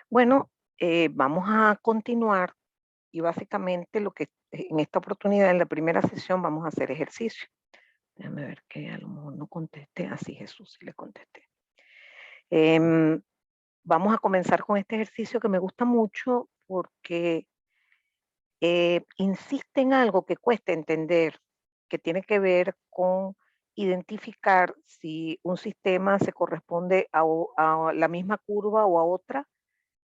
Bueno, vamos a continuar y básicamente lo que en esta oportunidad, en la primera sesión, vamos a hacer ejercicio. Déjame ver que a lo mejor no contesté. Así, Jesús, sí le contesté. Em, Vamos a comenzar con este ejercicio que me gusta mucho porque insiste en algo que cuesta entender, que tiene que ver con identificar si un sistema se corresponde a la misma curva o a otra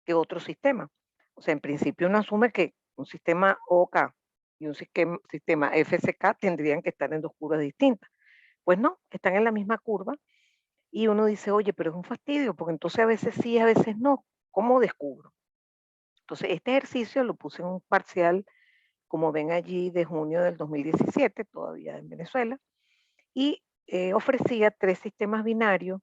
que otro sistema. O sea, en principio uno asume que un sistema OK y un sistema FSK tendrían que estar en dos curvas distintas. Pues no, están en la misma curva y uno dice, oye, pero es un fastidio, porque entonces a veces sí, a veces no. ¿Cómo descubro? Entonces, este ejercicio lo puse en un parcial, como ven allí, de junio del 2017, todavía en Venezuela, y ofrecía tres sistemas binarios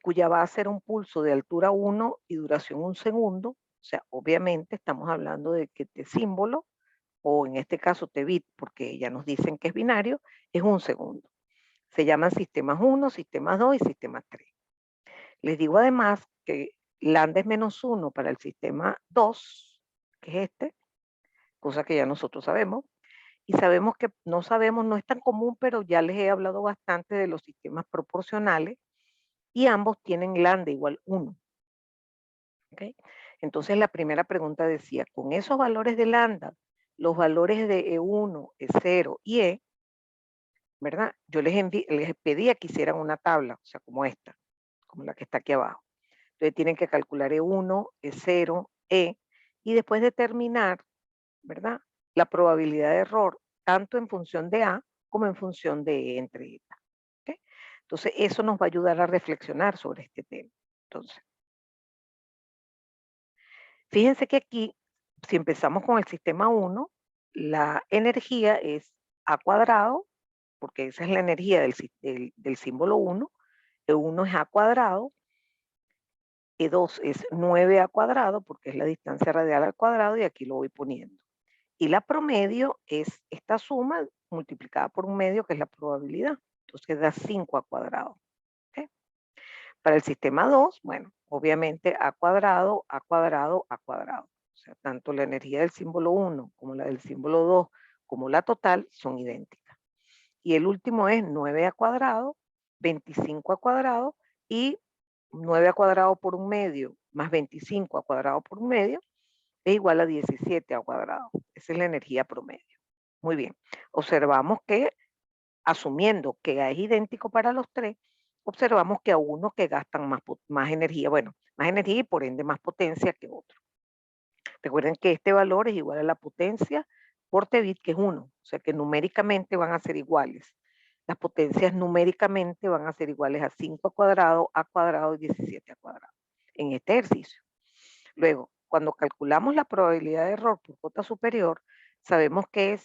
cuya base era un pulso de altura 1 y duración 1 segundo. O sea, obviamente estamos hablando de que este símbolo, o en este caso Tebit, porque ya nos dicen que es binario, es 1 segundo. Se llaman sistemas 1, sistemas 2 y sistemas 3. Les digo además que lambda es -1 para el sistema 2, que es este, cosa que ya nosotros sabemos, y sabemos que no sabemos, no es tan común, pero ya les he hablado bastante de los sistemas proporcionales y ambos tienen lambda igual 1. ¿Ok? Entonces la primera pregunta decía, con esos valores de lambda, los valores de E1, E0 y E, ¿verdad? Yo les pedía que hicieran una tabla, o sea, como esta, como la que está aquí abajo. Entonces tienen que calcular E1, E0, E, y después determinar, ¿verdad? La probabilidad de error, tanto en función de A como en función de E entre eta. ¿Ok? Entonces eso nos va a ayudar a reflexionar sobre este tema. Entonces, fíjense que aquí, si empezamos con el sistema 1, la energía es A cuadrado, porque esa es la energía del símbolo 1. E1 es A cuadrado, E2 es 9A cuadrado, porque es la distancia radial al cuadrado, y aquí lo voy poniendo. Y la promedio es esta suma multiplicada por un medio, que es la probabilidad. Entonces da 5A cuadrado. ¿Ok? Para el sistema 2, bueno, obviamente A cuadrado, A cuadrado, A cuadrado. O sea, tanto la energía del símbolo 1 como la del símbolo 2, como la total, son idénticas. Y el último es 9A cuadrado, 25A cuadrado y 9A cuadrado por un medio más 25A cuadrado por un medio es igual a 17A cuadrado. Esa es la energía promedio. Muy bien. Observamos que, asumiendo que A es idéntico para los tres, observamos que a unos que gastan más energía, bueno, más energía y por ende más potencia que otros. Recuerden que este valor es igual a la potencia por Tebit, que es 1, o sea que numéricamente van a ser iguales. Las potencias numéricamente van a ser iguales a 5 a cuadrado y 17 a cuadrado en este ejercicio. Luego, cuando calculamos la probabilidad de error por cota superior, sabemos que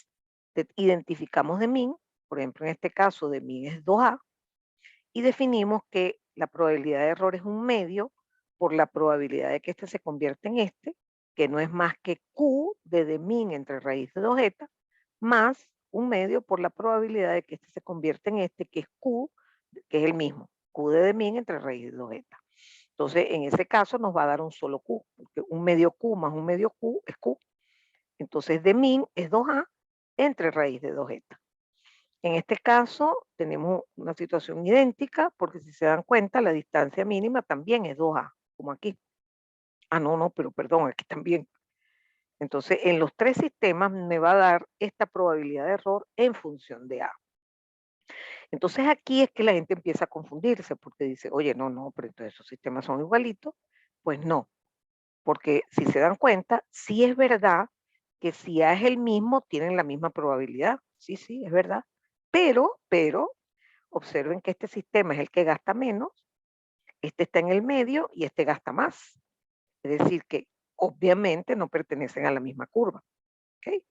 identificamos de min, por ejemplo en este caso de min es 2A, y definimos que la probabilidad de error es un medio por la probabilidad de que este se convierta en este, que no es más que Q de min entre raíz de 2 eta, más un medio por la probabilidad de que este se convierta en este, que es Q, que es el mismo, Q de min entre raíz de 2 eta. Entonces, en ese caso nos va a dar un solo Q, porque un medio Q más un medio Q es Q. Entonces, de min es 2A entre raíz de 2 eta. En este caso tenemos una situación idéntica, porque si se dan cuenta, la distancia mínima también es 2A, como aquí. Ah, no, no, pero perdón, aquí también. Entonces, en los tres sistemas me va a dar esta probabilidad de error en función de A. Entonces, aquí es que la gente empieza a confundirse, porque dice, oye, no, no, pero entonces esos sistemas son igualitos. Pues no, porque si se dan cuenta, sí es verdad que si A es el mismo, tienen la misma probabilidad. Sí, sí, es verdad. Pero, observen que este sistema es el que gasta menos, este está en el medio y este gasta más. Es decir, que obviamente no pertenecen a la misma curva. ¿Ok?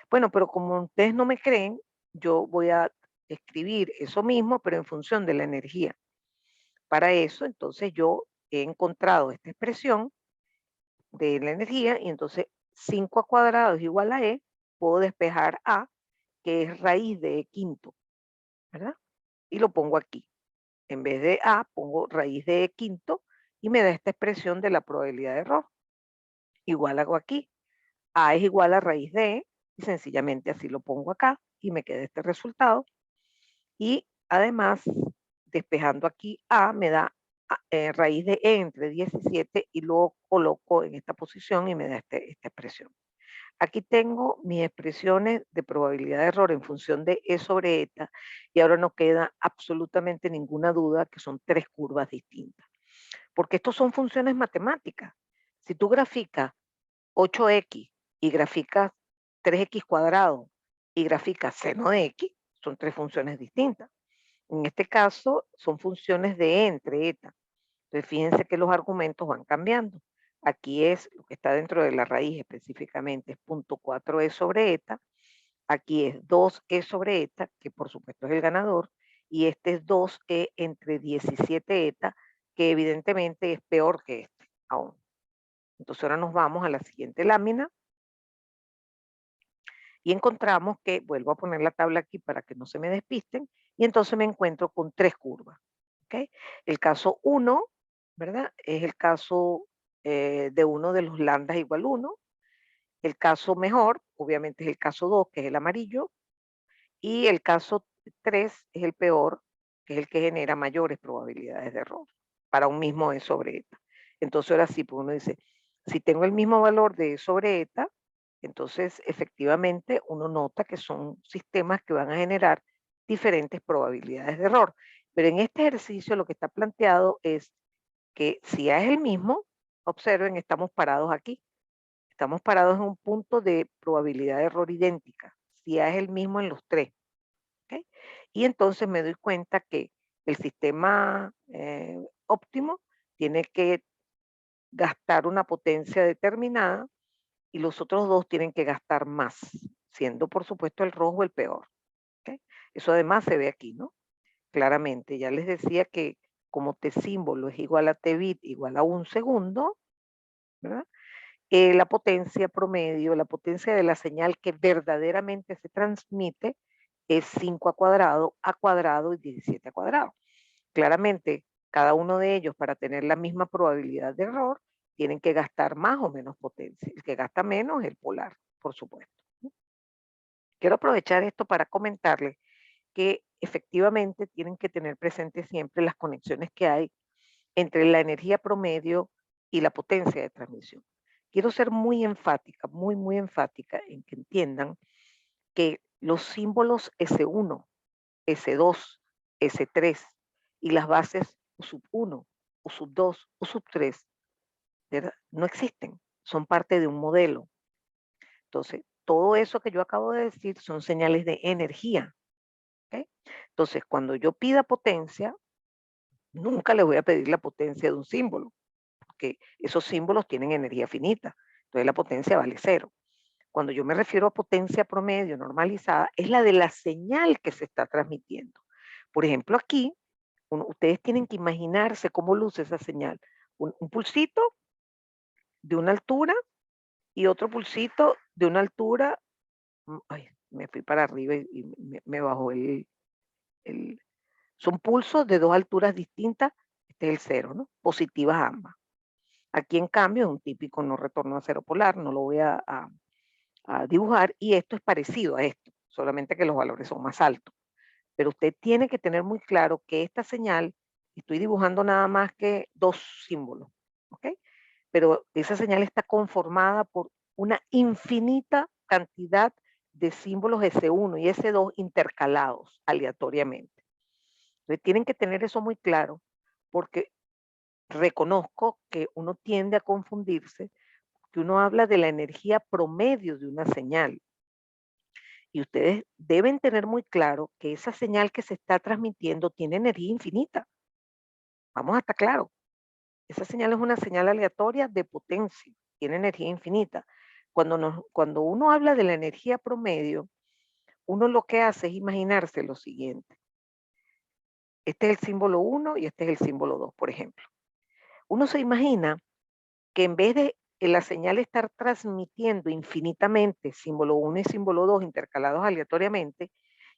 Bueno, pero como ustedes no me creen, yo voy a escribir eso mismo, pero en función de la energía. Para eso, entonces yo he encontrado esta expresión de la energía y entonces 5A cuadrado es igual a E, puedo despejar A, que es raíz de E quinto, ¿verdad? Y lo pongo aquí. En vez de A, pongo raíz de E quinto y me da esta expresión de la probabilidad de error. Igual hago aquí. A es igual a raíz de E, y sencillamente así lo pongo acá y me queda este resultado. Y además, despejando aquí A, me da raíz de E entre 17 y luego coloco en esta posición y me da esta expresión. Aquí tengo mis expresiones de probabilidad de error en función de E sobre eta y ahora no queda absolutamente ninguna duda que son 3 curvas distintas. Porque estos son funciones matemáticas. Si tú graficas 8x y graficas 3x cuadrado y graficas seno de x, son 3 funciones distintas. En este caso, son funciones de E entre eta. Entonces, fíjense que los argumentos van cambiando. Aquí es lo que está dentro de la raíz específicamente, es 0.4e sobre eta. Aquí es 2e sobre eta, que por supuesto es el ganador. Y este es 2e entre 17 eta, que evidentemente es peor que este aún. Entonces ahora nos vamos a la siguiente lámina y encontramos que, vuelvo a poner la tabla aquí para que no se me despisten, y entonces me encuentro con 3 curvas. ¿Okay? El caso 1, ¿verdad? Es el caso de uno de los lambdas igual 1. El caso mejor, obviamente, es el caso 2, que es el amarillo. Y el caso 3 es el peor, que es el que genera mayores probabilidades de error para un mismo E sobre eta. Entonces ahora sí, pues uno dice, si tengo el mismo valor de E sobre eta, entonces efectivamente uno nota que son sistemas que van a generar diferentes probabilidades de error. Pero en este ejercicio lo que está planteado es que si A es el mismo, observen, estamos parados aquí. Estamos parados en un punto de probabilidad de error idéntica. Si A es el mismo en los 3. ¿Okay? Y entonces me doy cuenta que el sistema óptimo tiene que gastar una potencia determinada y los otros dos tienen que gastar más, siendo por supuesto el rojo el peor. ¿Okay? Eso además se ve aquí, ¿no? Claramente, ya les decía que como T símbolo es igual a T bit igual a 1 segundo, ¿verdad? La potencia promedio, la potencia de la señal que verdaderamente se transmite es 5 a cuadrado y 17 a cuadrado. Claramente, cada uno de ellos para tener la misma probabilidad de error, tienen que gastar más o menos potencia. El que gasta menos es el polar, por supuesto. Quiero aprovechar esto para comentarles que efectivamente tienen que tener presente siempre las conexiones que hay entre la energía promedio y la potencia de transmisión. Quiero ser muy enfática, muy enfática en que entiendan que los símbolos S1, S2, S3 y las bases U sub 1, U sub 2, U sub 3, ¿verdad? No existen, son parte de un modelo. Entonces, todo eso que yo acabo de decir son señales de energía. ¿Okay? Entonces, cuando yo pida potencia, nunca le voy a pedir la potencia de un símbolo, porque esos símbolos tienen energía finita. Entonces, la potencia vale 0. Cuando yo me refiero a potencia promedio normalizada, es la de la señal que se está transmitiendo. Por ejemplo, aquí, ustedes tienen que imaginarse cómo luce esa señal. Un pulsito de una altura y otro pulsito de una altura, ay, me fui para arriba y me bajó son pulsos de 2 alturas distintas, este es el 0, ¿no? Positivas ambas. Aquí en cambio es un típico no retorno a cero polar, no lo voy a dibujar, y esto es parecido a esto, solamente que los valores son más altos. Pero usted tiene que tener muy claro que esta señal, estoy dibujando nada más que 2 símbolos, ¿ok? Pero esa señal está conformada por una infinita cantidad de símbolos S1 y S2 intercalados aleatoriamente. Entonces tienen que tener eso muy claro, porque reconozco que uno tiende a confundirse, que uno habla de la energía promedio de una señal. Y ustedes deben tener muy claro que esa señal que se está transmitiendo tiene energía infinita. Vamos a estar claros. Esa señal es una señal aleatoria de potencia, tiene energía infinita. Cuando uno habla de la energía promedio, uno lo que hace es imaginarse lo siguiente. Este es el símbolo 1 y este es el símbolo 2, por ejemplo. Uno se imagina que en vez de la señal estar transmitiendo infinitamente símbolo 1 y símbolo 2 intercalados aleatoriamente,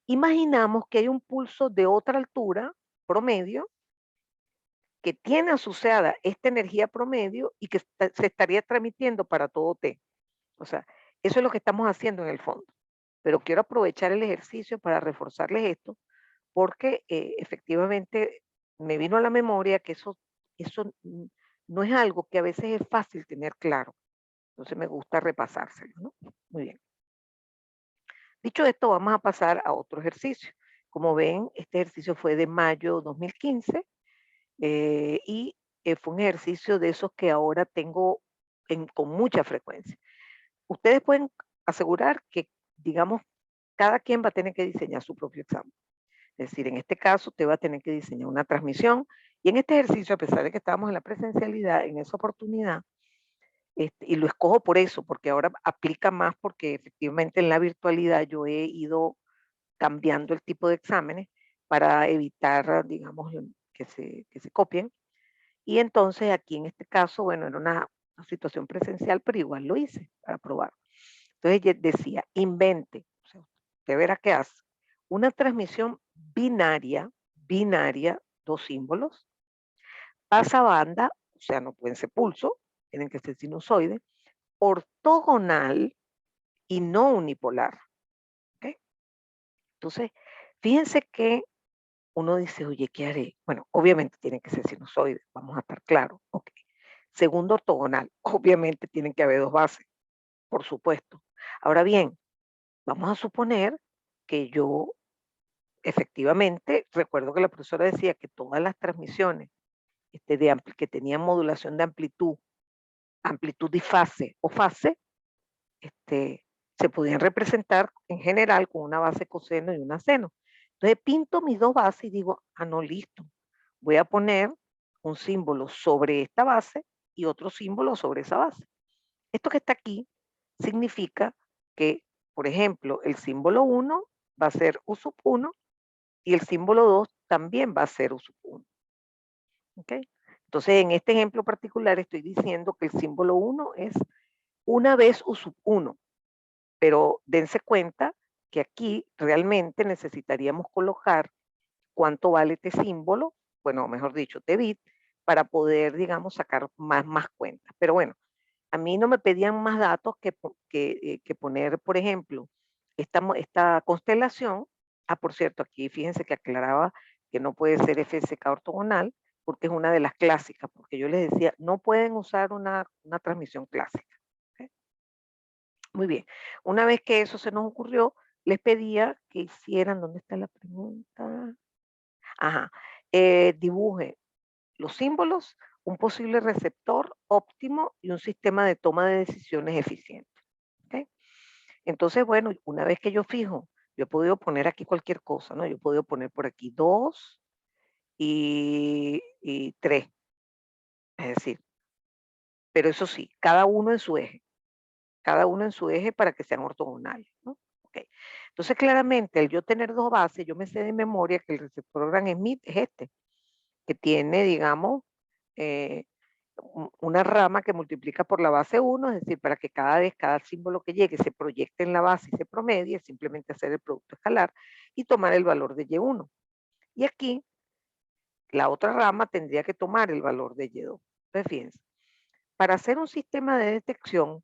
imaginamos que hay un pulso de otra altura, promedio, que tiene asociada esta energía promedio y que se estaría transmitiendo para todo T. O sea, eso es lo que estamos haciendo en el fondo. Pero quiero aprovechar el ejercicio para reforzarles esto, porque efectivamente me vino a la memoria que eso no es algo que a veces es fácil tener claro. Entonces me gusta repasárselo, ¿no? Muy bien. Dicho esto, vamos a pasar a otro ejercicio. Como ven, este ejercicio fue de mayo 2015 y fue un ejercicio de esos que ahora tengo con mucha frecuencia. Ustedes pueden asegurar que, digamos, cada quien va a tener que diseñar su propio examen. Es decir, en este caso, usted va a tener que diseñar una transmisión y en este ejercicio, a pesar de que estábamos en la presencialidad, en esa oportunidad, y lo escojo por eso, porque ahora aplica más porque efectivamente en la virtualidad yo he ido cambiando el tipo de exámenes para evitar, digamos, que se copien. Y entonces aquí en este caso, bueno, era una situación presencial, pero igual lo hice para probar. Entonces decía, invente, o sea, usted verá qué hace. Una transmisión binaria, dos símbolos, pasa banda, o sea, no pueden ser pulso, tienen que ser sinusoide, ortogonal y no unipolar. ¿Ok? Entonces, fíjense que uno dice, oye, ¿qué haré? Bueno, obviamente tiene que ser sinusoide, vamos a estar claros. Ok. Segundo, ortogonal, obviamente tienen que haber dos bases, por supuesto. Ahora bien, vamos a suponer que yo efectivamente, recuerdo que la profesora decía que todas las transmisiones que tenían modulación de amplitud, amplitud y fase o fase, se podían representar en general con una base coseno y una seno. Entonces pinto mis dos bases y digo, ah, no, listo. Voy a poner un símbolo sobre esta base y otro símbolo sobre esa base. Esto que está aquí significa que, por ejemplo, el símbolo 1 va a ser U sub 1 y el símbolo 2 también va a ser U sub 1. ¿Ok? Entonces, en este ejemplo particular estoy diciendo que el símbolo 1 es una vez U sub 1, pero dense cuenta que aquí realmente necesitaríamos colocar cuánto vale este símbolo, bueno, mejor dicho, este bit, para poder, digamos, sacar más cuentas. Pero bueno, a mí no me pedían más datos que poner, por ejemplo, esta constelación. Ah, por cierto, aquí fíjense que aclaraba que no puede ser FSK ortogonal porque es una de las clásicas, porque yo les decía, no pueden usar una transmisión clásica. ¿Ok? Muy bien. Una vez que eso se nos ocurrió, les pedía que hicieran, ¿dónde está la pregunta? Ajá, dibuje los símbolos, un posible receptor óptimo y un sistema de toma de decisiones eficiente. ¿Ok? Entonces, bueno, una vez que yo fijo, yo he podido poner aquí cualquier cosa, ¿no? Yo he podido poner por aquí 2 y 3, es decir, pero eso sí, cada uno en su eje para que sean ortogonales, ¿no? Ok. Entonces, claramente, al yo tener dos bases, yo me sé de memoria que el receptor Gran Smith es este, que tiene, digamos, eh, una rama que multiplica por la base 1, es decir, para que cada vez cada símbolo que llegue se proyecte en la base y se promedie, simplemente hacer el producto escalar y tomar el valor de Y1. Y aquí la otra rama tendría que tomar el valor de Y2. Entonces, fíjense, para hacer un sistema de detección,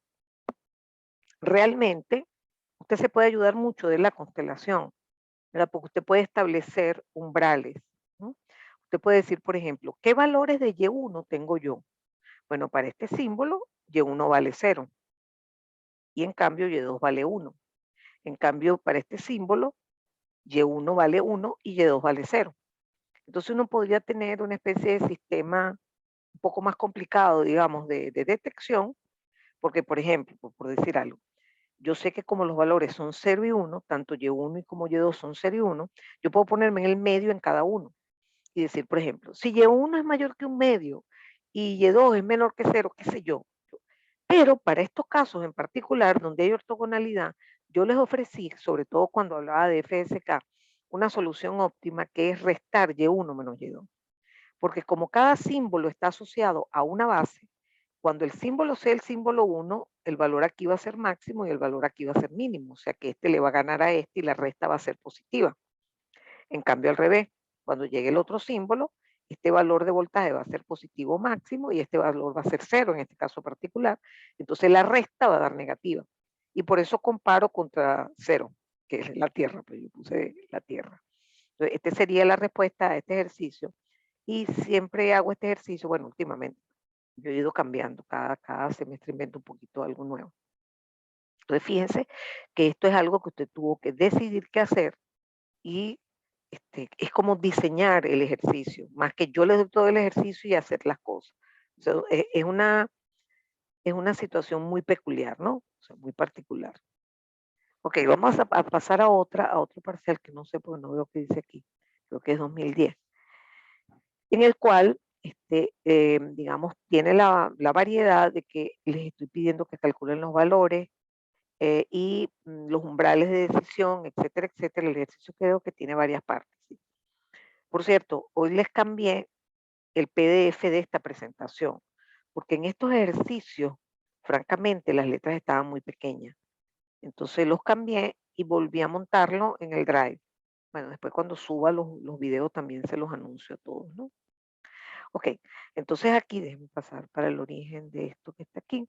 realmente usted se puede ayudar mucho de la constelación, ¿verdad? Porque usted puede establecer umbrales, ¿no? Usted puede decir, por ejemplo, ¿qué valores de Y1 tengo yo? Bueno, para este símbolo, Y1 vale 0 y en cambio Y2 vale 1. En cambio, para este símbolo, Y1 vale 1 y Y2 vale 0. Entonces uno podría tener una especie de sistema un poco más complicado, digamos, de detección, porque, por ejemplo, por decir algo, yo sé que como los valores son 0 y 1, tanto Y1 y como Y2 son 0 y 1, yo puedo ponerme en el medio en cada uno y decir, por ejemplo, si Y1 es mayor que un medio y Y2 es menor que 0, qué sé yo. Pero para estos casos en particular, donde hay ortogonalidad, yo les ofrecí, sobre todo cuando hablaba de FSK, una solución óptima que es restar Y1 menos Y2. Porque como cada símbolo está asociado a una base, cuando el símbolo sea el símbolo 1, el valor aquí va a ser máximo y el valor aquí va a ser mínimo. O sea que este le va a ganar a este y la resta va a ser positiva. En cambio, al revés, cuando llegue el otro símbolo, este valor de voltaje va a ser positivo máximo y este valor va a ser cero en este caso particular. Entonces la resta va a dar negativa. Y por eso comparo contra cero, que es la Tierra, pues yo puse la Tierra. Entonces, esta sería la respuesta a este ejercicio. Y siempre hago este ejercicio, bueno, últimamente, yo he ido cambiando, cada semestre invento un poquito algo nuevo. Entonces, fíjense que esto es algo que usted tuvo que decidir qué hacer y es como diseñar el ejercicio, más que yo les doy todo el ejercicio y hacer las cosas. O sea, es una situación muy peculiar, ¿no? O sea, muy particular. Ok, vamos a pasar a otro parcial que no sé porque no veo qué dice aquí, creo que es 2010, en el cual, digamos, tiene la variedad de que les estoy pidiendo que calculen los valores y los umbrales de decisión, etcétera, etcétera. El ejercicio creo que tiene varias partes. ¿Sí? Por cierto, hoy les cambié el PDF de esta presentación, porque en estos ejercicios, francamente, las letras estaban muy pequeñas. Entonces los cambié y volví a montarlo en el Drive. Bueno, después cuando suba los videos también se los anuncio a todos, ¿no? Ok, entonces aquí déjenme pasar para el origen de esto que está aquí.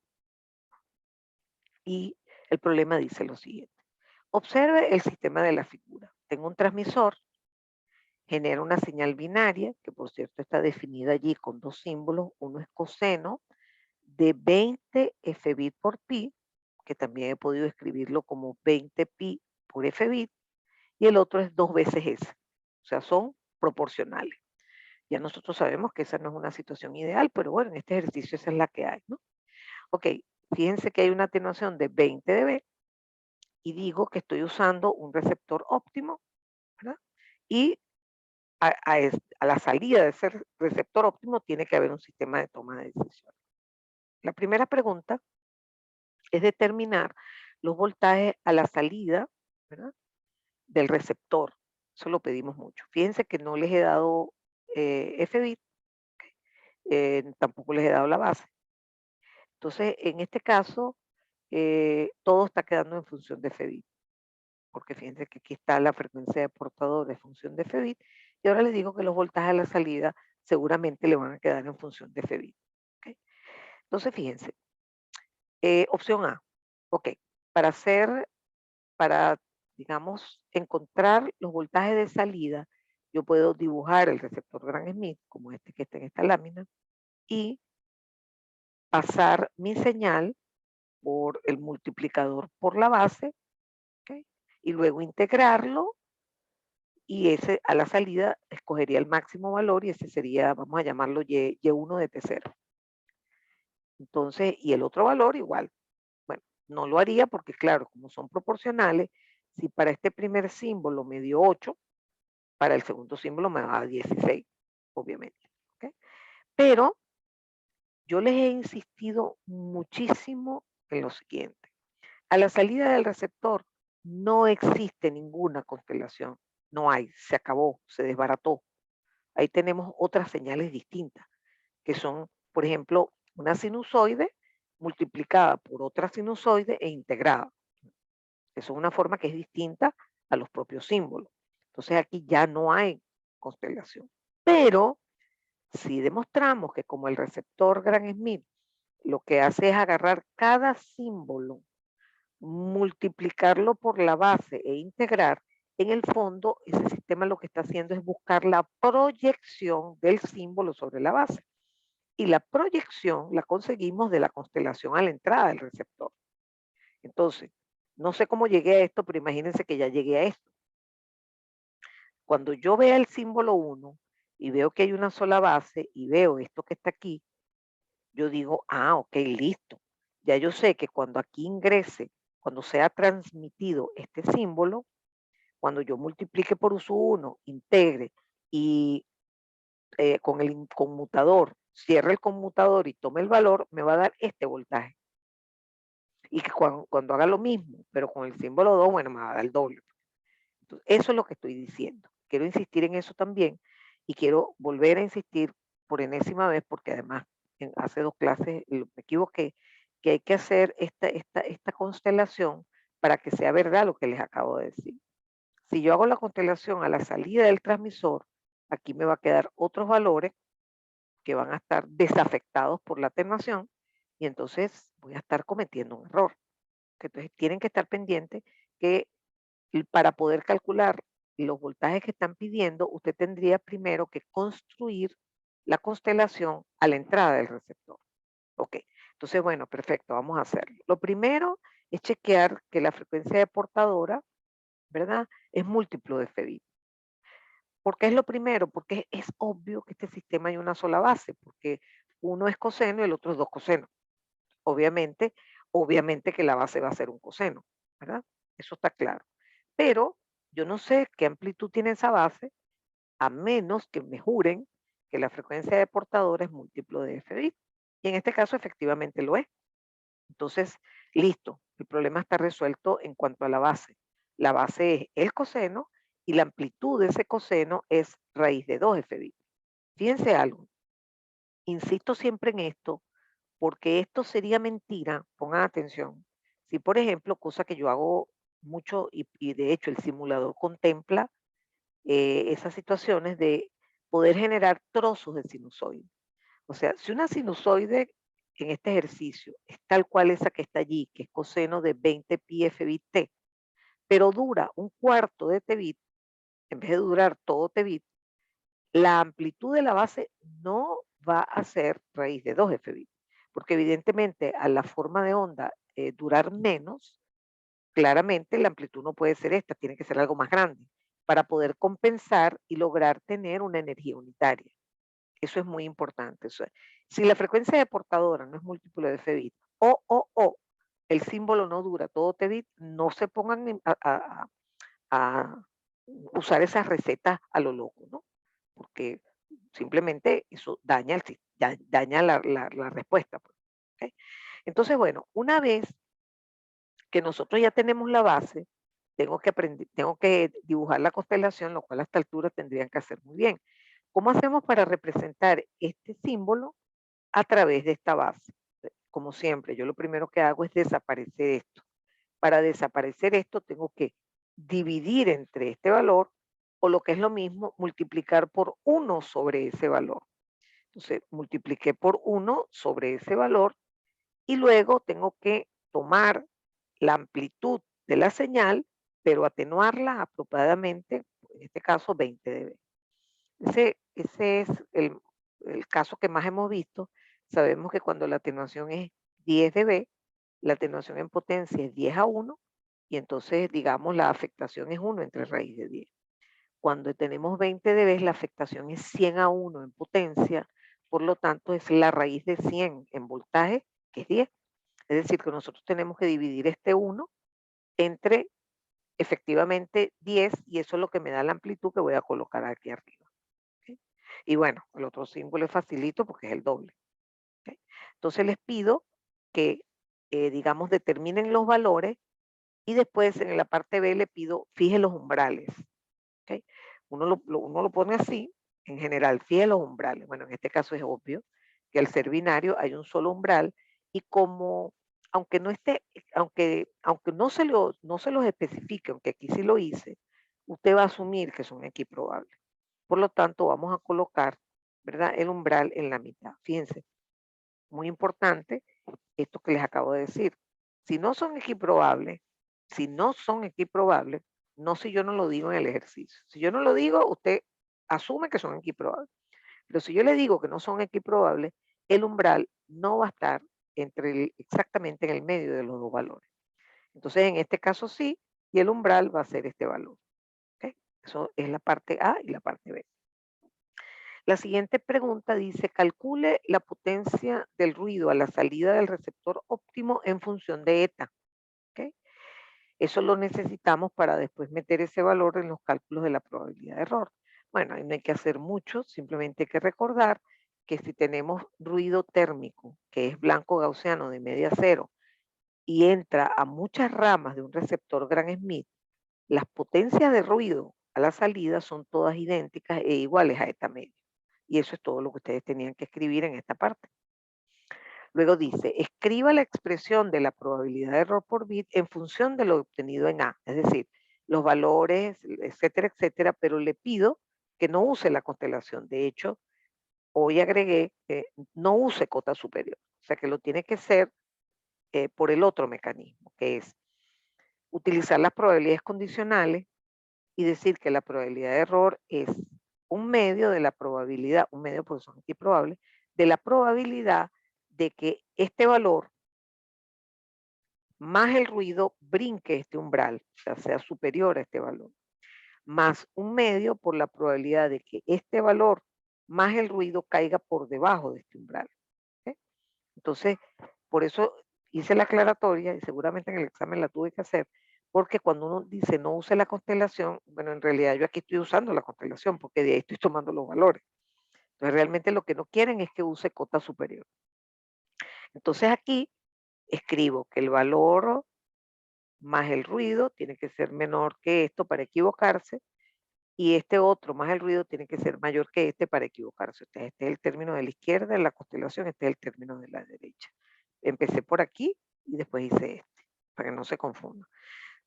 Y el problema dice lo siguiente. Observe el sistema de la figura. Tengo un transmisor, genera una señal binaria, que por cierto está definida allí con dos símbolos. Uno es coseno de 20 f bit por pi, que también he podido escribirlo como 20 pi por f bit, y el otro es 2 veces s. O sea, son proporcionales. Ya nosotros sabemos que esa no es una situación ideal, pero bueno, en este ejercicio esa es la que hay, ¿no? Ok, fíjense que hay una atenuación de 20 dB y digo que estoy usando un receptor óptimo, ¿verdad? Y a la salida de ese receptor óptimo tiene que haber un sistema de toma de decisiones. La primera pregunta es determinar los voltajes a la salida, ¿verdad?, del receptor. Eso lo pedimos mucho. Fíjense que no les he dado F-bit, tampoco les he dado la base. Entonces, en este caso, todo está quedando en función de F-bit, porque fíjense que aquí está la frecuencia de portador de función de F-bit, y ahora les digo que los voltajes a la salida seguramente le van a quedar en función de F-bit. ¿Okay? Entonces, fíjense, opción A, ok, para hacer, para, digamos, encontrar los voltajes de salida, yo puedo dibujar el receptor Gram-Schmidt, como este que está en esta lámina, y pasar mi señal por el multiplicador por la base, ¿okay?, y luego integrarlo, y ese a la salida escogería el máximo valor y ese sería, vamos a llamarlo Y1 de T0. Entonces, y el otro valor igual. Bueno, no lo haría porque claro, como son proporcionales, si para este primer símbolo me dio 8, para el segundo símbolo me va a dar 16, obviamente. ¿Okay? Pero yo les he insistido muchísimo en lo siguiente. A la salida del receptor no existe ninguna constelación. No hay, se acabó, se desbarató. Ahí tenemos otras señales distintas, que son, por ejemplo, una sinusoide multiplicada por otra sinusoide e integrada. Eso es una forma que es distinta a los propios símbolos. Entonces aquí ya no hay constelación. Pero si demostramos que como el receptor Gram-Schmidt lo que hace es agarrar cada símbolo, multiplicarlo por la base e integrar, en el fondo ese sistema lo que está haciendo es buscar la proyección del símbolo sobre la base. Y la proyección la conseguimos de la constelación a la entrada del receptor. Entonces, no sé cómo llegué a esto, pero imagínense que ya llegué a esto. Cuando yo vea el símbolo 1 y veo que hay una sola base y veo esto que está aquí, yo digo, ah, ok, listo. Ya yo sé que cuando aquí ingrese, cuando sea transmitido este símbolo, cuando yo multiplique por uso 1, integre y con el conmutador, cierre el conmutador y tome el valor, me va a dar este voltaje. Y que cuando haga lo mismo, pero con el símbolo 2, bueno, me va a dar el doble. Entonces, eso es lo que estoy diciendo. Quiero insistir en eso también y quiero volver a insistir por enésima vez, porque además hace 2 clases me equivoqué, que hay que hacer esta constelación para que sea verdad lo que les acabo de decir. Si yo hago la constelación a la salida del transmisor, aquí me va a quedar otros valores que van a estar desafectados por la atenuación y entonces voy a estar cometiendo un error. Entonces tienen que estar pendientes que para poder calcular los voltajes que están pidiendo, usted tendría primero que construir la constelación a la entrada del receptor. Ok, entonces bueno, perfecto, vamos a hacerlo. Lo primero es chequear que la frecuencia de portadora, ¿verdad? Es múltiplo de Febit. ¿Por qué es lo primero? Porque es obvio que este sistema hay una sola base, porque uno es coseno y el otro es dos cosenos. Obviamente, obviamente que la base va a ser un coseno, ¿verdad? Eso está claro. Pero yo no sé qué amplitud tiene esa base, a menos que me juren que la frecuencia de portador es múltiplo de f bit. Y en este caso efectivamente lo es. Entonces, listo, el problema está resuelto en cuanto a la base. La base es el coseno y la amplitud de ese coseno es raíz de 2 f bit. Fíjense algo, insisto siempre en esto, porque esto sería mentira, pongan atención. Si, por ejemplo, cosa que yo hago mucho y de hecho el simulador contempla esas situaciones de poder generar trozos de sinusoide. O sea, si una sinusoide en este ejercicio es tal cual esa que está allí, que es coseno de 20 pi f bit t, pero dura un cuarto de t bit, en vez de durar todo t bit, la amplitud de la base no va a ser raíz de 2 f bit, porque evidentemente a la forma de onda durar menos, claramente la amplitud no puede ser esta, tiene que ser algo más grande para poder compensar y lograr tener una energía unitaria. Eso es muy importante. Si la frecuencia de portadora no es múltiplo de f bit o el símbolo no dura todo t bit, no se pongan a usar esas recetas a lo loco, ¿no? Porque simplemente eso daña, daña la respuesta, pues, ¿ok? Entonces, bueno, una vez que nosotros ya tenemos la base, tengo que dibujar la constelación, lo cual a esta altura tendrían que hacer muy bien. ¿Cómo hacemos para representar este símbolo a través de esta base? Como siempre, yo lo primero que hago es desaparecer esto. Para desaparecer esto tengo que dividir entre este valor o lo que es lo mismo, multiplicar por 1 sobre ese valor. Entonces, multipliqué por 1 sobre ese valor y luego tengo que tomar la amplitud de la señal, pero atenuarla apropiadamente, en este caso 20 dB. Ese es el caso que más hemos visto. Sabemos que cuando la atenuación es 10 dB, la atenuación en potencia es 10 a 1 y entonces, digamos, la afectación es 1 entre raíz de 10. Cuando tenemos 20 dB, la afectación es 100 a 1 en potencia, por lo tanto es la raíz de 100 en voltaje, que es 10. Es decir, que nosotros tenemos que dividir este 1 entre efectivamente 10 y eso es lo que me da la amplitud que voy a colocar aquí arriba. ¿Ok? Y bueno, el otro símbolo es facilito porque es el doble. ¿Ok? Entonces les pido que, digamos, determinen los valores y después en la parte B le pido, fije los umbrales. ¿Ok? Uno lo pone así, en general, fije los umbrales. Bueno, en este caso es obvio que al ser binario hay un solo umbral y como, aunque no esté, aunque no se los especifique, aunque aquí sí lo hice, usted va a asumir que son equiprobables. Por lo tanto, vamos a colocar, ¿verdad?, el umbral en la mitad. Fíjense, muy importante esto que les acabo de decir. Si no son equiprobables, si no son equiprobables, no si yo no lo digo en el ejercicio. Si yo no lo digo, usted asume que son equiprobables. Pero si yo le digo que no son equiprobables, el umbral no va a estar exactamente en el medio de los dos valores. Entonces, en este caso sí, y el umbral va a ser este valor. ¿Ok? Eso es la parte A y la parte B. La siguiente pregunta dice, calcule la potencia del ruido a la salida del receptor óptimo en función de eta. ¿Ok? Eso lo necesitamos para después meter ese valor en los cálculos de la probabilidad de error. Bueno, ahí no hay que hacer mucho, simplemente hay que recordar que si tenemos ruido térmico, que es blanco gaussiano de media cero, y entra a muchas ramas de un receptor Gram-Schmidt, las potencias de ruido a la salida son todas idénticas e iguales a eta media. Y eso es todo lo que ustedes tenían que escribir en esta parte. Luego dice, escriba la expresión de la probabilidad de error por bit en función de lo obtenido en A, es decir, los valores, etcétera, etcétera, pero le pido que no use la constelación. De hecho, hoy agregué que no use cota superior, o sea que lo tiene que ser por el otro mecanismo, que es utilizar las probabilidades condicionales y decir que la probabilidad de error es un medio de la probabilidad, un medio porque son antiprobables, de la probabilidad de que este valor más el ruido brinque este umbral, o sea superior a este valor, más un medio por la probabilidad de que este valor más el ruido caiga por debajo de este umbral. ¿Ok? Entonces, por eso hice la aclaratoria y seguramente en el examen la tuve que hacer, porque cuando uno dice no use la constelación, bueno, en realidad yo aquí estoy usando la constelación porque de ahí estoy tomando los valores. Entonces, realmente lo que no quieren es que use cota superior. Entonces, aquí escribo que el valor más el ruido tiene que ser menor que esto para equivocarse y este otro más el ruido tiene que ser mayor que este para equivocarse. Este es el término de la izquierda en la constelación, este es el término de la derecha. Empecé por aquí y después hice este, para que no se confunda.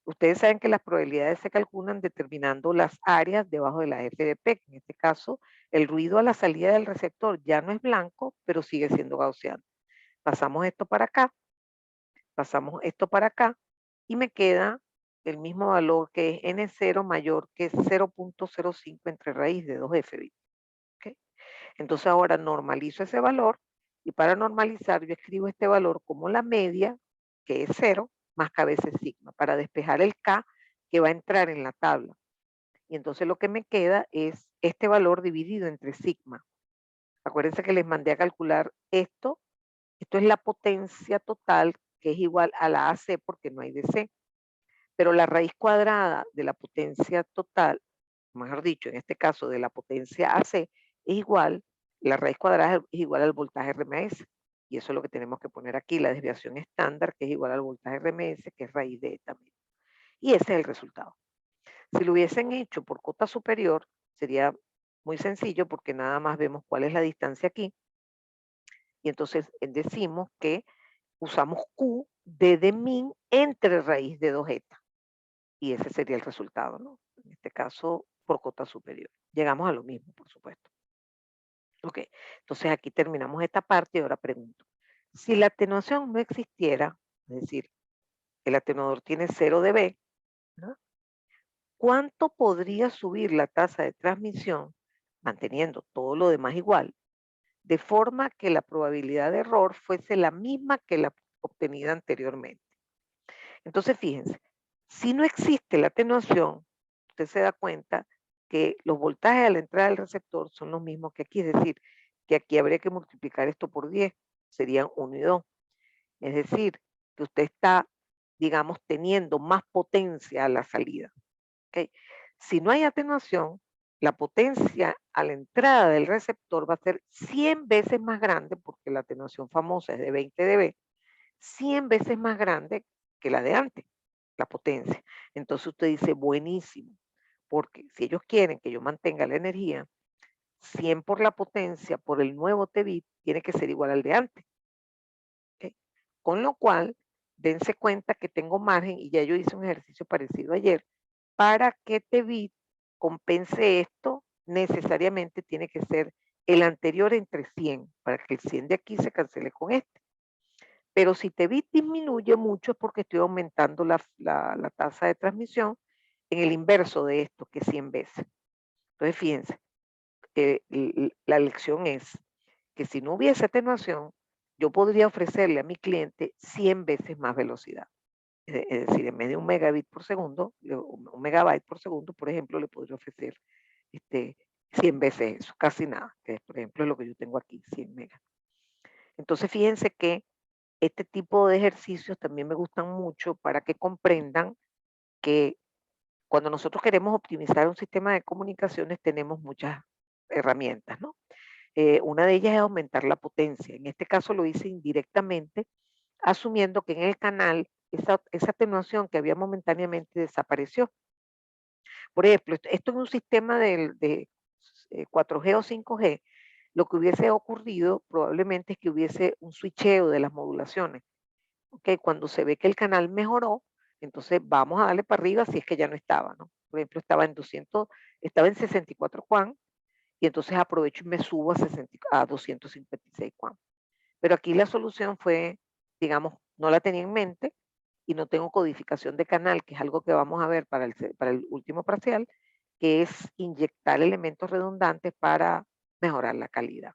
Ustedes saben que las probabilidades se calculan determinando las áreas debajo de la f de P. En este caso, el ruido a la salida del receptor ya no es blanco, pero sigue siendo gaussiano. Pasamos esto para acá, pasamos esto para acá y me queda el mismo valor que es N0 mayor que 0.05 entre raíz de 2f bits. ¿Okay? Entonces ahora normalizo ese valor y para normalizar yo escribo este valor como la media, que es 0, más k veces sigma, para despejar el k que va a entrar en la tabla. Y entonces lo que me queda es este valor dividido entre sigma. Acuérdense que les mandé a calcular esto. Esto es la potencia total, que es igual a la AC porque no hay DC. Pero la raíz cuadrada de la potencia total, mejor dicho, en este caso de la potencia AC, es igual, la raíz cuadrada es igual al voltaje RMS. Y eso es lo que tenemos que poner aquí, la desviación estándar, que es igual al voltaje RMS, que es raíz de eta también. Y ese es el resultado. Si lo hubiesen hecho por cota superior, sería muy sencillo porque nada más vemos cuál es la distancia aquí. Y entonces decimos que usamos Q de min entre raíz de 2 eta. Y ese sería el resultado, ¿no? En este caso, por cota superior. Llegamos a lo mismo, por supuesto. Ok, entonces aquí terminamos esta parte y ahora pregunto. Si la atenuación no existiera, es decir, el atenuador tiene 0 dB, ¿no? ¿Cuánto podría subir la tasa de transmisión manteniendo todo lo demás igual, de forma que la probabilidad de error fuese la misma que la obtenida anteriormente? Entonces, fíjense, si no existe la atenuación, usted se da cuenta que los voltajes a la entrada del receptor son los mismos que aquí, es decir, que aquí habría que multiplicar esto por 10, serían 1 y 2. Es decir, que usted está, digamos, teniendo más potencia a la salida. ¿Okay? Si no hay atenuación, la potencia a la entrada del receptor va a ser 100 veces más grande, porque la atenuación famosa es de 20 dB, 100 veces más grande que la de antes, la potencia. Entonces usted dice, buenísimo, porque si ellos quieren que yo mantenga la energía, 100 por la potencia por el nuevo T-bit tiene que ser igual al de antes. ¿Okay? Con lo cual, dense cuenta que tengo margen, y ya yo hice un ejercicio parecido ayer, para que T-bit compense esto, necesariamente tiene que ser el anterior entre 100, para que el 100 de aquí se cancele con este. Pero si T-bit disminuye mucho es porque estoy aumentando la tasa de transmisión en el inverso de esto, que es 100 veces. Entonces, fíjense, la lección es que si no hubiese atenuación, yo podría ofrecerle a mi cliente 100 veces más velocidad. Es decir, en vez de 1 megabit por segundo, 1 megabyte por segundo, por ejemplo, le podría ofrecer 100 veces eso, casi nada, que por ejemplo es lo que yo tengo aquí, 100 megas. Entonces, fíjense que este tipo de ejercicios también me gustan mucho para que comprendan que cuando nosotros queremos optimizar un sistema de comunicaciones tenemos muchas herramientas, ¿no? Una de ellas es aumentar la potencia. En este caso lo hice indirectamente, asumiendo que en el canal esa atenuación que había momentáneamente desapareció. Por ejemplo, esto en un sistema de 4G o 5G, lo que hubiese ocurrido probablemente es que hubiese un switcheo de las modulaciones. ¿Okay? Cuando se ve que el canal mejoró, entonces vamos a darle para arriba si es que ya no estaba, ¿no? Por ejemplo, estaba en 200, estaba en 64 Juan y entonces aprovecho y me subo a 256 cuadros. Pero aquí la solución fue, digamos, no la tenía en mente y no tengo codificación de canal, que es algo que vamos a ver para el último parcial, que es inyectar elementos redundantes para mejorar la calidad.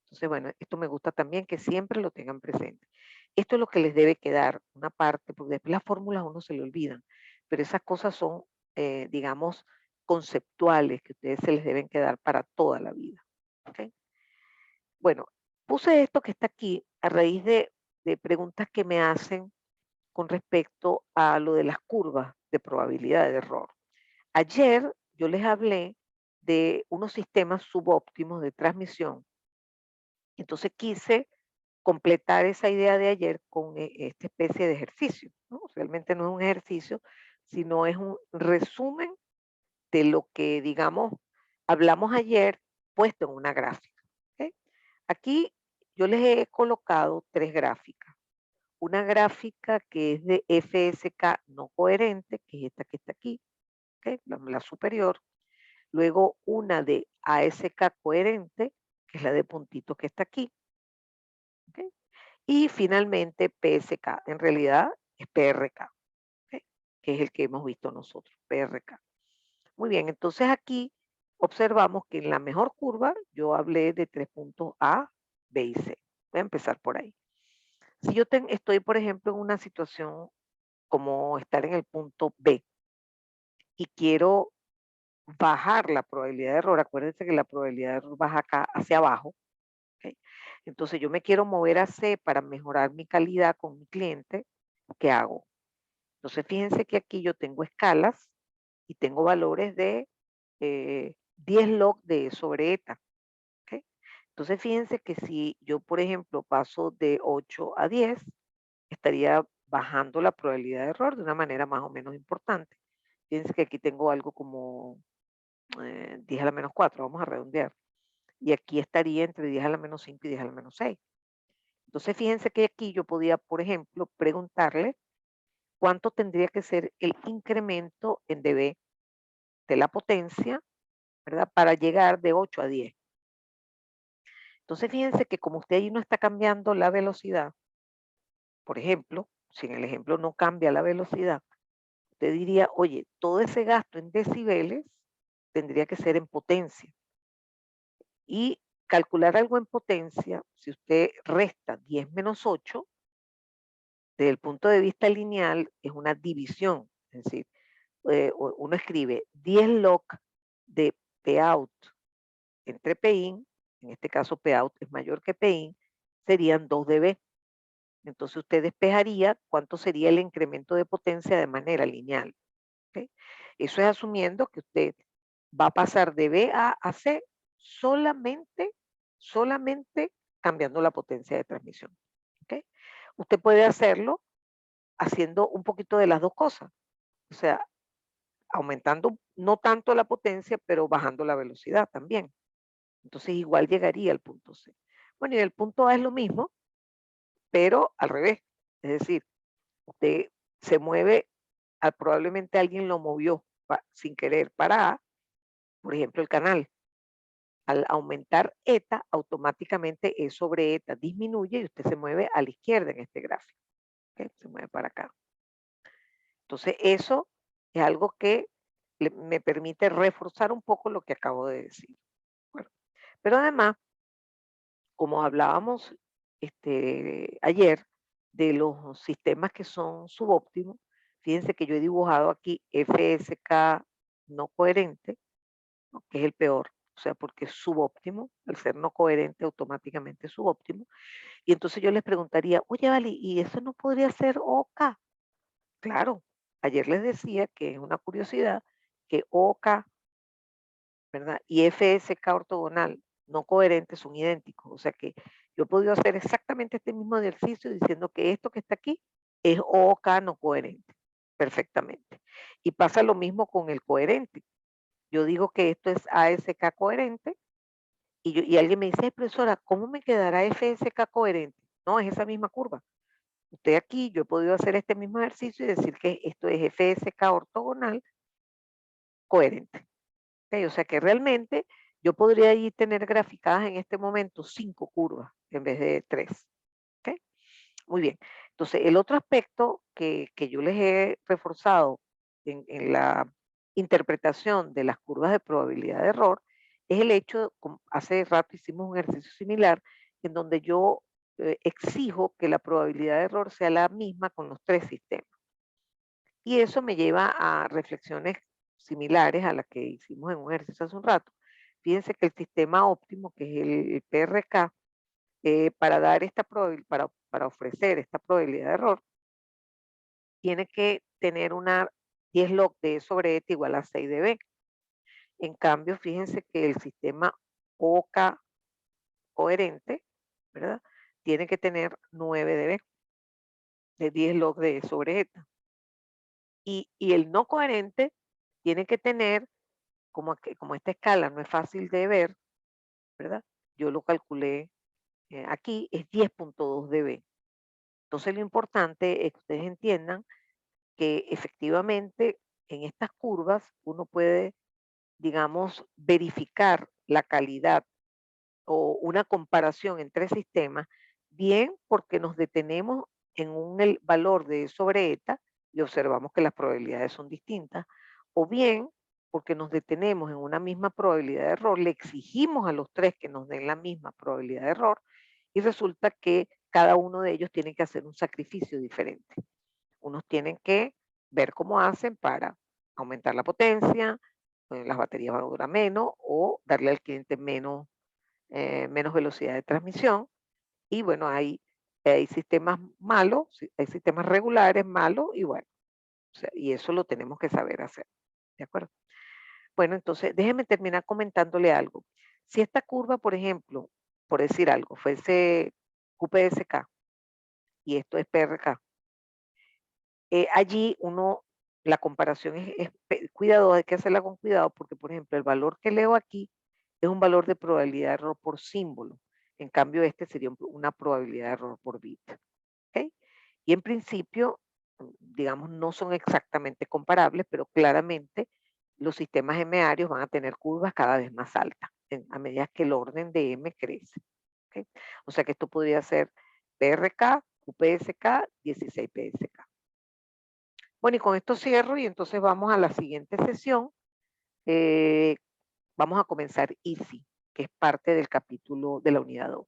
Entonces, bueno, esto me gusta también que siempre lo tengan presente. Esto es lo que les debe quedar, una parte, porque después las fórmulas a uno se le olvidan, pero esas cosas son, digamos, conceptuales que ustedes se les deben quedar para toda la vida. ¿Ok? Bueno, puse esto que está aquí a raíz de preguntas que me hacen con respecto a lo de las curvas de probabilidad de error. Ayer yo les hablé de unos sistemas subóptimos de transmisión. Entonces quise completar esa idea de ayer con esta especie de ejercicio, ¿no? Realmente no es un ejercicio, sino es un resumen de lo que, digamos, hablamos ayer puesto en una gráfica. ¿Ok? Aquí yo les he colocado tres gráficas. Una gráfica que es de FSK no coherente, que es esta que está aquí, ¿ok? La superior. Luego una de ASK coherente, que es la de puntito que está aquí. ¿Ok? Y finalmente PSK, en realidad es PRK, ¿ok? Que es el que hemos visto nosotros, PRK. Muy bien, entonces aquí observamos que en la mejor curva yo hablé de 3 puntos A, B y C. Voy a empezar por ahí. Si yo estoy, por ejemplo, en una situación como estar en el punto B y quiero bajar la probabilidad de error, acuérdense que la probabilidad de error baja acá hacia abajo, ¿ok? Entonces yo me quiero mover a C para mejorar mi calidad con mi cliente, ¿qué hago? Entonces fíjense que aquí yo tengo escalas y tengo valores de 10 log de E sobre eta. ¿Ok? Entonces fíjense que si yo, por ejemplo, paso de 8 a 10, estaría bajando la probabilidad de error de una manera más o menos importante. Fíjense que aquí tengo algo como 10 a la menos 4, vamos a redondear. Y aquí estaría entre 10 a la menos 5 y 10 a la menos 6. Entonces fíjense que aquí yo podía, por ejemplo, preguntarle cuánto tendría que ser el incremento en dB de la potencia, ¿verdad? Para llegar de 8 a 10. Entonces fíjense que como usted ahí no está cambiando la velocidad, por ejemplo, si en el ejemplo no cambia la velocidad, usted diría, oye, todo ese gasto en decibeles tendría que ser en potencia. Y calcular algo en potencia, si usted resta 10 menos 8, desde el punto de vista lineal, es una división. Es decir, uno escribe 10 log de Pout entre Pin, en este caso Pout es mayor que Pin, serían 2 dB. Entonces usted despejaría cuánto sería el incremento de potencia de manera lineal. ¿Ok? Eso es asumiendo que usted va a pasar de B a C solamente cambiando la potencia de transmisión. ¿Ok? Usted puede hacerlo haciendo un poquito de las dos cosas. O sea, aumentando no tanto la potencia, pero bajando la velocidad también. Entonces igual llegaría al punto C. Bueno, y el punto A es lo mismo, pero al revés. Es decir, usted se mueve, probablemente alguien lo movió sin querer para A, por ejemplo, el canal. Al aumentar eta, automáticamente E sobre eta disminuye y usted se mueve a la izquierda en este gráfico. ¿Okay? Se mueve para acá. Entonces, eso es algo que me permite reforzar un poco lo que acabo de decir. Bueno, pero además, como hablábamos ayer de los sistemas que son subóptimos, fíjense que yo he dibujado aquí FSK no coherente, ¿no? Que es el peor, o sea, porque es subóptimo, al ser no coherente automáticamente es subóptimo. Y entonces yo les preguntaría, oye, Vale, ¿y eso no podría ser OK? Claro, ayer les decía que es una curiosidad que OK, ¿verdad? Y FSK ortogonal no coherentes son idénticos. O sea que yo he podido hacer exactamente este mismo ejercicio diciendo que esto que está aquí es OK no coherente, perfectamente. Y pasa lo mismo con el coherente. Yo digo que esto es ASK coherente y alguien me dice, "Ay, profesora, ¿cómo me quedará FSK coherente? No, es esa misma curva. Usted aquí, yo he podido hacer este mismo ejercicio y decir que esto es FSK ortogonal coherente. ¿Ok? O sea que realmente Yo podría ahí tener graficadas en este momento 5 curvas en vez de 3. ¿Ok? Muy bien. Entonces, el otro aspecto que yo les he reforzado en la interpretación de las curvas de probabilidad de error es el hecho, hace rato hicimos un ejercicio similar, en donde yo exijo que la probabilidad de error sea la misma con los 3 sistemas. Y eso me lleva a reflexiones similares a las que hicimos en un ejercicio hace un rato. Fíjense que el sistema óptimo, que es el PRK, para dar esta para ofrecer esta probabilidad de error, tiene que tener una 10 log de E sobre eta igual a 6 dB. En cambio, fíjense que el sistema OK coherente, ¿verdad? Tiene que tener 9 dB de 10 log de E sobre eta. Y el no coherente tiene que tener, como esta escala no es fácil de ver, ¿verdad? Yo lo calculé aquí, es 10.2 dB. Entonces lo importante es que ustedes entiendan que efectivamente en estas curvas uno puede, digamos, verificar la calidad o una comparación entre sistemas, bien porque nos detenemos en el valor de E sobre eta y observamos que las probabilidades son distintas, o bien porque nos detenemos en una misma probabilidad de error, le exigimos a los 3 que nos den la misma probabilidad de error y resulta que cada uno de ellos tiene que hacer un sacrificio diferente. Unos tienen que ver cómo hacen para aumentar la potencia, las baterías van a durar menos o darle al cliente menos velocidad de transmisión. Y bueno, hay sistemas malos, hay sistemas regulares malos y bueno, o sea, y eso lo tenemos que saber hacer. ¿De acuerdo? Bueno, entonces déjeme terminar comentándole algo. Si esta curva, por ejemplo, por decir algo, fuese QPSK y esto es PRK, allí la comparación es cuidadosa, hay que hacerla con cuidado porque, por ejemplo, el valor que leo aquí es un valor de probabilidad de error por símbolo. En cambio, este sería una probabilidad de error por bit. ¿Ok? Y en principio, digamos, no son exactamente comparables, pero claramente los sistemas M-arios van a tener curvas cada vez más altas a medida que el orden de M crece. ¿Ok? O sea que esto podría ser PRK, QPSK, 16PSK. Bueno, y con esto cierro y entonces vamos a la siguiente sesión. Vamos a comenzar Easy, que es parte del capítulo de la unidad 2.